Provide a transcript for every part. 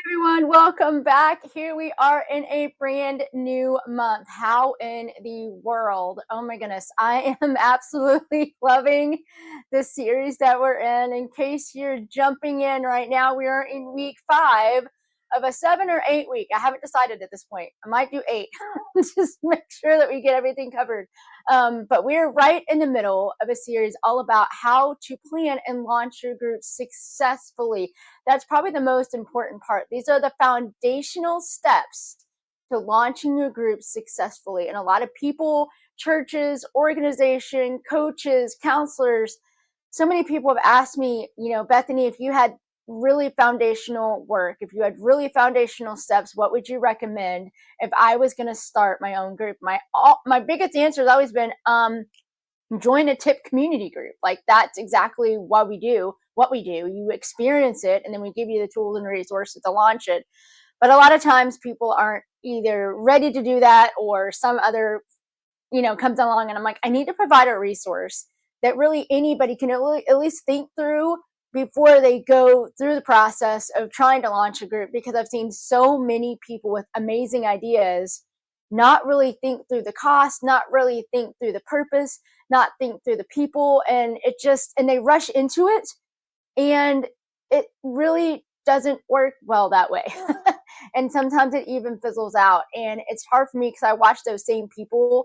Everyone, welcome back. Here we are in a brand new month. How in the world? Oh my goodness. I am absolutely loving this series that we're in. In case you're jumping in right now, we are in week 5 of a 7 or 8 week. I haven't decided at this point. I might do 8. Just make sure that we get everything covered. But we're right in the middle of a series all about how to plan and launch your group successfully. That's probably the most important part. These are the foundational steps to launching your group successfully. And a lot of people, churches, organization, coaches, counselors, so many people have asked me, Bethany, if you had really foundational work, if you had really foundational steps, what would you recommend if I was going to start my own group? My biggest answer has always been join a tip community group. Like, that's exactly what we do. You experience it, and then we give you the tools and resources to launch it. But a lot of times people aren't either ready to do that, or some other comes along, and I'm like, I need to provide a resource that really anybody can at least think through before they go through the process of trying to launch a group, because I've seen so many people with amazing ideas not really think through the cost, not really think through the purpose, not think through the people, and they rush into it, and it really doesn't work well that way. And sometimes it even fizzles out, and it's hard for me because I watch those same people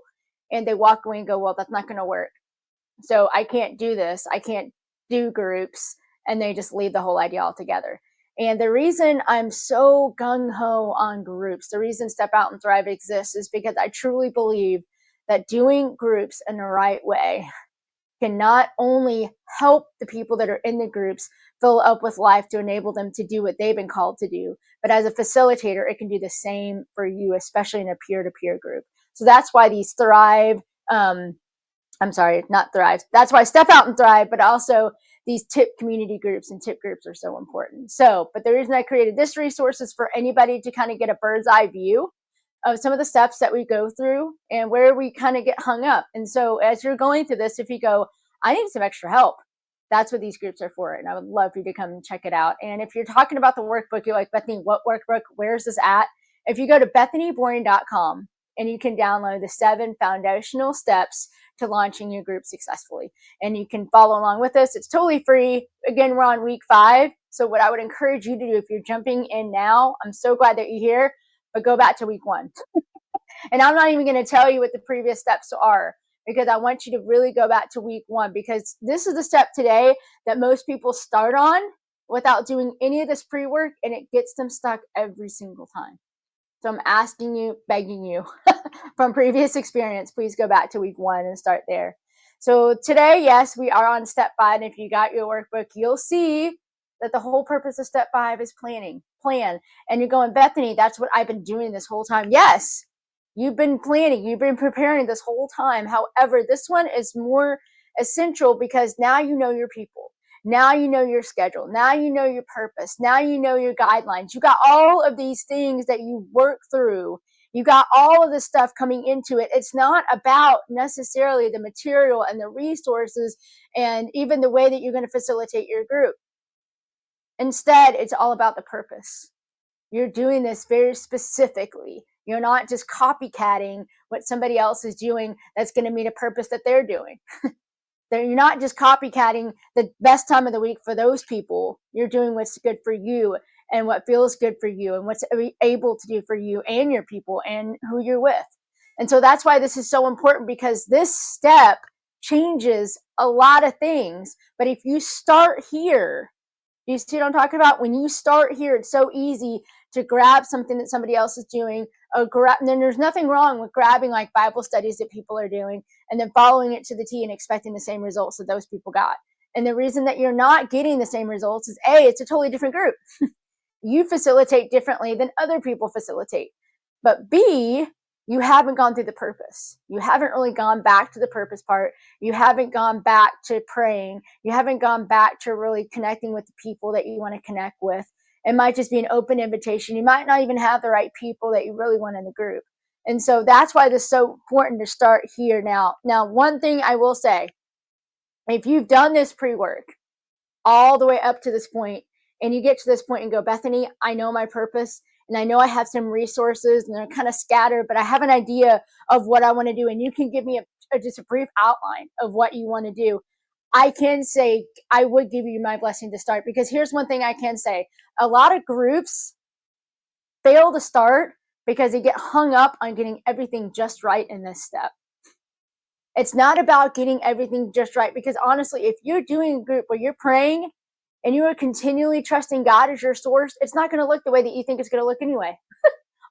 and they walk away and go, well, that's not going to work, so I can't do this, I can't do groups, and they just leave the whole idea altogether. And the reason I'm so gung-ho on groups, the reason Step Out and Thrive exists, is because I truly believe that doing groups in the right way can not only help the people that are in the groups fill up with life to enable them to do what they've been called to do, but as a facilitator, it can do the same for you, especially in a peer-to-peer group. So that's why these Thrive, I'm sorry, not Thrive. That's why Step Out and Thrive, but also these tip community groups and tip groups are so important. But the reason I created this resource is for anybody to kind of get a bird's eye view of some of the steps that we go through and where we kind of get hung up. And so as you're going through this, if you go, I need some extra help, that's what these groups are for. And I would love for you to come and check it out. And if you're talking about the workbook, you're like, Bethany, what workbook? Where's this at? If you go to bethanyboring.com, and you can download the 7 foundational steps to launching your group successfully. And you can follow along with us. It's totally free. Again, we're on week 5. So what I would encourage you to do, if you're jumping in now, I'm so glad that you're here, but go back to week 1. And I'm not even going to tell you what the previous steps are, because I want you to really go back to week 1, because this is the step today that most people start on without doing any of this pre-work, and it gets them stuck every single time. So I'm asking you, begging you from previous experience, please go back to week 1 and start there. So today, yes, we are on step 5. And if you got your workbook, you'll see that the whole purpose of step 5 is plan. And you're going, Bethany, that's what I've been doing this whole time. Yes, you've been planning, you've been preparing this whole time. However, this one is more essential because now you know your people. Now you know your schedule. Now you know your purpose. Now you know your guidelines. You got all of these things that you work through. You got all of this stuff coming into it. It's not about necessarily the material and the resources and even the way that you're going to facilitate your group. Instead, it's all about the purpose. You're doing this very specifically. You're not just copycatting what somebody else is doing that's going to meet a purpose that they're doing. You're not just copycatting the best time of the week for those people. You're doing what's good for you and what feels good for you and what's able to do for you and your people and who you're with. And so that's why this is so important, because this step changes a lot of things. But if you start here, you see what I'm talking about? When you start here, it's so easy to grab something that somebody else is doing. And then there's nothing wrong with grabbing like Bible studies that people are doing and then following it to the T and expecting the same results that those people got. And the reason that you're not getting the same results is A, it's a totally different group. You facilitate differently than other people facilitate. But B, you haven't gone through the purpose. You haven't really gone back to the purpose part. You haven't gone back to praying. You haven't gone back to really connecting with the people that you want to connect with. It might just be an open invitation. You might not even have the right people that you really want in the group. And so that's why this is so important to start here now. Now, one thing I will say, if you've done this pre-work all the way up to this point, and you get to this point and go, Bethany, I know my purpose, and I know I have some resources and they're kind of scattered, but I have an idea of what I want to do. And you can give me just a brief outline of what you want to do. I can say I would give you my blessing to start, because here's one thing I can say. A lot of groups fail to start because they get hung up on getting everything just right in this step. It's not about getting everything just right, because honestly, if you're doing a group where you're praying and you are continually trusting God as your source, it's not going to look the way that you think it's going to look anyway.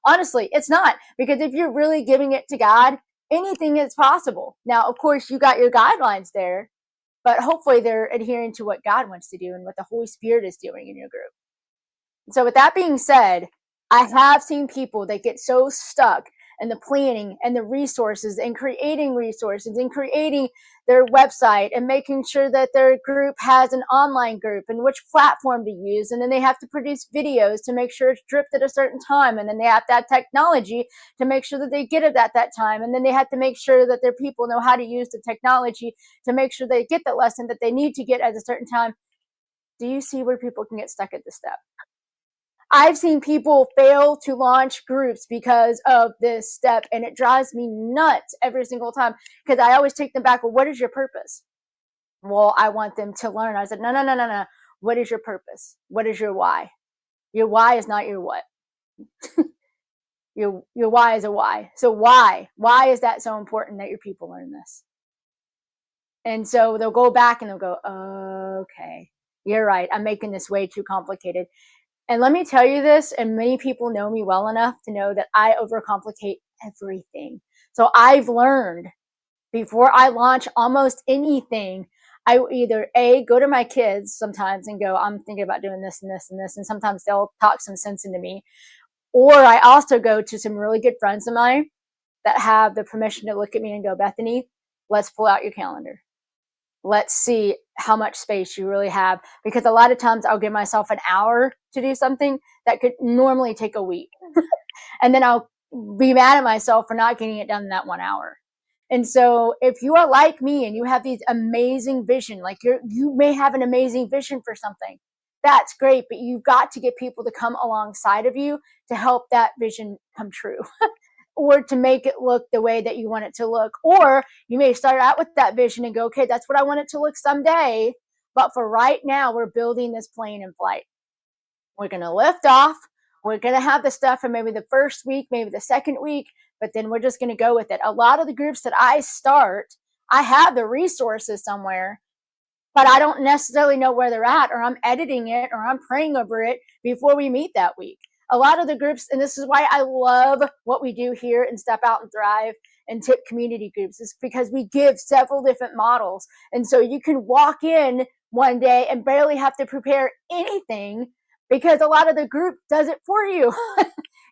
Honestly, it's not, because if you're really giving it to God, anything is possible. Now, of course, you got your guidelines there, but hopefully they're adhering to what God wants to do and what the Holy Spirit is doing in your group. So with that being said, I have seen people that get so stuck in the planning and the resources and creating their website and making sure that their group has an online group and which platform to use. And then they have to produce videos to make sure it's dripped at a certain time. And then they have to have technology to make sure that they get it at that time. And then they have to make sure that their people know how to use the technology to make sure they get the lesson that they need to get at a certain time. Do you see where people can get stuck at this step? I've seen people fail to launch groups because of this step, and it drives me nuts every single time, because I always take them back. Well, what is your purpose? Well, I want them to learn. I said, no. What is your purpose? What is your why? Your why is not your what. Your why is a why. So why is that so important that your people learn this? And so they'll go back and they'll go, okay, you're right. I'm making this way too complicated. And let me tell you this, and many people know me well enough to know that I overcomplicate everything. So I've learned, before I launch almost anything, I will either go to my kids sometimes and go, I'm thinking about doing this and this and this. And sometimes they'll talk some sense into me. Or I also go to some really good friends of mine that have the permission to look at me and go, Bethany, let's pull out your calendar. Let's see how much space you really have. Because a lot of times I'll give myself an hour to do something that could normally take a week. And then I'll be mad at myself for not getting it done in that 1 hour. And so if you are like me and you have these amazing vision, like you may have an amazing vision for something, that's great, but you've got to get people to come alongside of you to help that vision come true. Or to make it look the way that you want it to look. Or you may start out with that vision and go, okay, that's what I want it to look someday. But for right now, we're building this plane in flight. We're going to lift off. We're going to have the stuff for maybe the first week, maybe the second week, but then we're just going to go with it. A lot of the groups that I start, I have the resources somewhere, but I don't necessarily know where they're at, or I'm editing it, or I'm praying over it before we meet that week. A lot of the groups, and this is why I love what we do here in Step Out and Thrive and Tip community groups, is because we give several different models. And so you can walk in one day and barely have to prepare anything, because a lot of the group does it for you.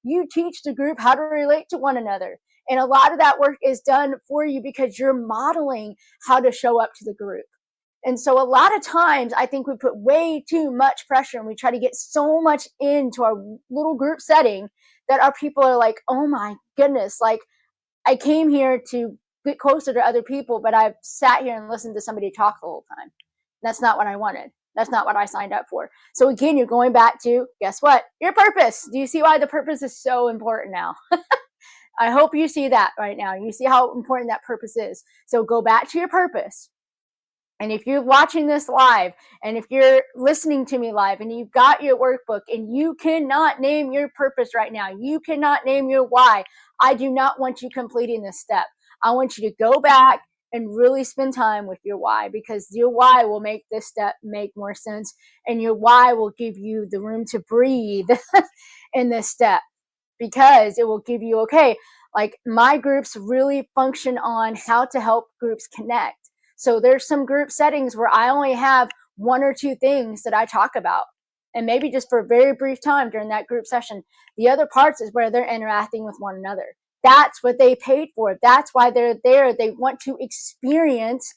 You teach the group how to relate to one another. And a lot of that work is done for you because you're modeling how to show up to the group. And so a lot of times I think we put way too much pressure and we try to get so much into our little group setting that our people are like, oh my goodness, like I came here to get closer to other people, but I've sat here and listened to somebody talk the whole time. That's not what I wanted. That's not what I signed up for. So again, you're going back to, guess what? Your purpose. Do you see why the purpose is so important now? I hope you see that right now. You see how important that purpose is. So go back to your purpose. And if you're watching this live, and if you're listening to me live, and you've got your workbook and you cannot name your purpose right now, you cannot name your why, I do not want you completing this step. I want you to go back and really spend time with your why, because your why will make this step make more sense. And your why will give you the room to breathe in this step, because it will give you, okay, like my groups really function on how to help groups connect. So there's some group settings where I only have one or two things that I talk about, and maybe just for a very brief time during that group session. The other parts is where they're interacting with one another. That's what they paid for. That's why they're there. They want to experience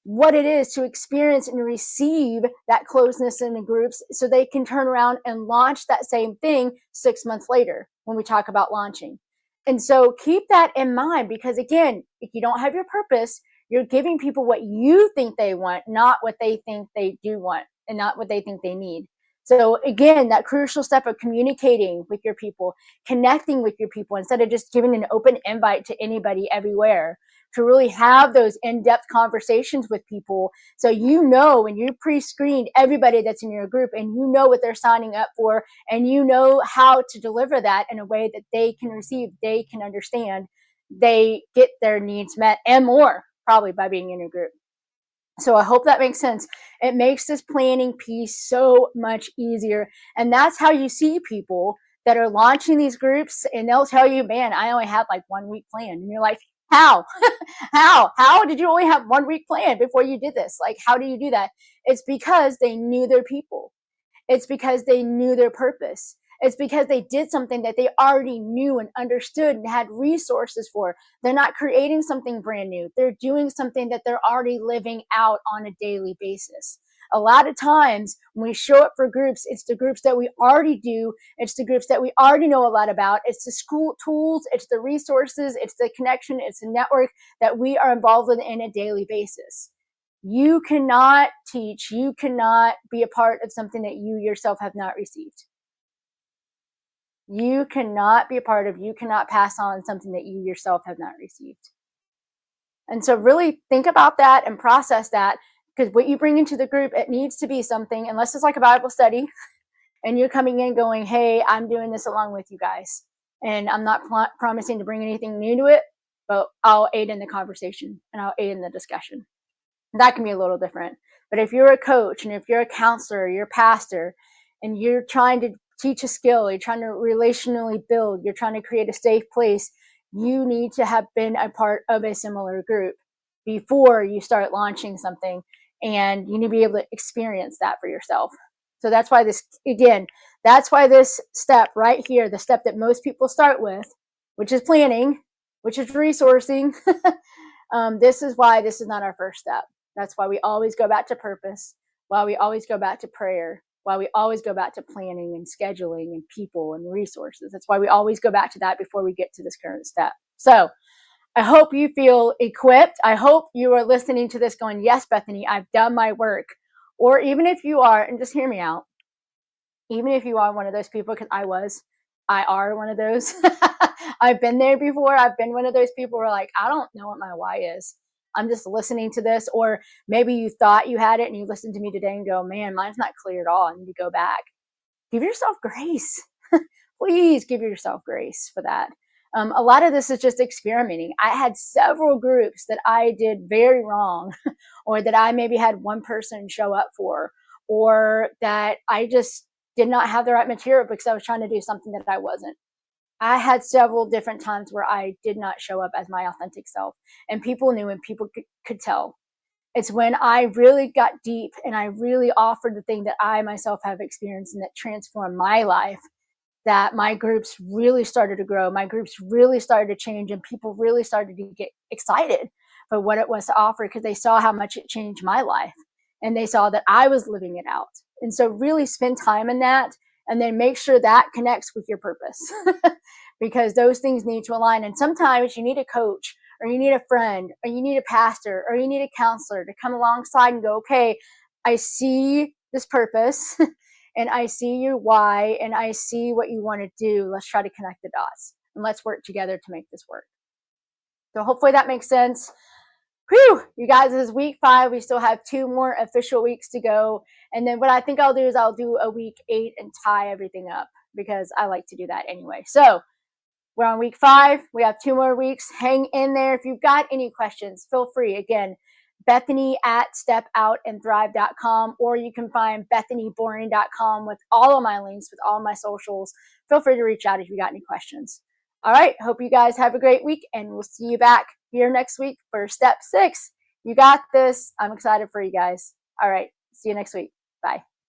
what it is to experience and receive that closeness in the groups, so they can turn around and launch that same thing 6 months later when we talk about launching. And so keep that in mind, because again, if you don't have your purpose, you're giving people what you think they want, not what they think they do want, and not what they think they need. So again, that crucial step of communicating with your people, connecting with your people instead of just giving an open invite to anybody everywhere, to really have those in-depth conversations with people. So you know, when you pre-screened everybody that's in your group and you know what they're signing up for, and you know how to deliver that in a way that they can receive, they can understand, they get their needs met and more, probably, by being in your group. So I hope that makes sense. It makes this planning piece so much easier. And that's how you see people that are launching these groups, and they'll tell you, man, I only have like 1 week plan. And you're like, how? How did you only have 1 week plan before you did this? Like, how do you do that? It's because they knew their people. It's because they knew their purpose. It's because they did something that they already knew and understood and had resources for. They're not creating something brand new. They're doing something that they're already living out on a daily basis. A lot of times when we show up for groups, it's the groups that we already do. It's the groups that we already know a lot about. It's the school tools. It's the resources. It's the connection. It's the network that we are involved in a daily basis. You cannot teach, you cannot be a part of something that you yourself have not received. You cannot be a part of, you cannot pass on something that you yourself have not received. And so really think about that and process that, because what you bring into the group, it needs to be something, unless it's like a Bible study and you're coming in going, hey, I'm doing this along with you guys. And I'm not promising to bring anything new to it, but I'll aid in the conversation and I'll aid in the discussion. That can be a little different. But if you're a coach and if you're a counselor, you're a pastor, and you're trying to teach a skill, you're trying to relationally build, you're trying to create a safe place, you need to have been a part of a similar group before you start launching something. And you need to be able to experience that for yourself. So that's why this, again, that's why this step right here, the step that most people start with, which is planning, which is resourcing, this is why this is not our first step. That's why we always go back to purpose, why we always go back to prayer, why we always go back to planning and scheduling and people and resources. That's why we always go back to that before we get to this current step. So I hope you feel equipped. I hope you are listening to this going, yes, Bethany, I've done my work. Or even if you are, and just hear me out, even if you are one of those people, because I are one of those. I've been there before. I've been one of those people where like, I don't know what my why is. I'm just listening to this. Or maybe you thought you had it and you listened to me today and go, man, mine's not clear at all. I need to go back. Give yourself grace. Please give yourself grace for that. A lot of this is just experimenting. I had several groups that I did very wrong, or that I maybe had one person show up for, or that I just did not have the right material because I was trying to do something that I wasn't. I had several different times where I did not show up as my authentic self, and people knew and people could tell. It's when I really got deep and I really offered the thing that I myself have experienced and that transformed my life, that my groups really started to grow. My groups really started to change, and people really started to get excited for what it was to offer because they saw how much it changed my life and they saw that I was living it out. And so, really spend time in that and then make sure that connects with your purpose because those things need to align. And sometimes you need a coach, or you need a friend, or you need a pastor, or you need a counselor to come alongside and go, okay, I see this purpose. And I see your why, and I see what you want to do. Let's try to connect the dots and let's work together to make this work. So hopefully that makes sense. Whew, you guys, this is week 5. We still have 2 more official weeks to go. And then what I think I'll do is I'll do a week 8 and tie everything up because I like to do that anyway. So we're on week 5. We have 2 more weeks. Hang in there. If you've got any questions, feel free. Again, Bethany at stepoutandthrive.com, or you can find BethanyBoring.com with all of my links, with all my socials. Feel free to reach out if you got any questions. All right. Hope you guys have a great week, and we'll see you back here next week for step 6. You got this. I'm excited for you guys. All right. See you next week. Bye.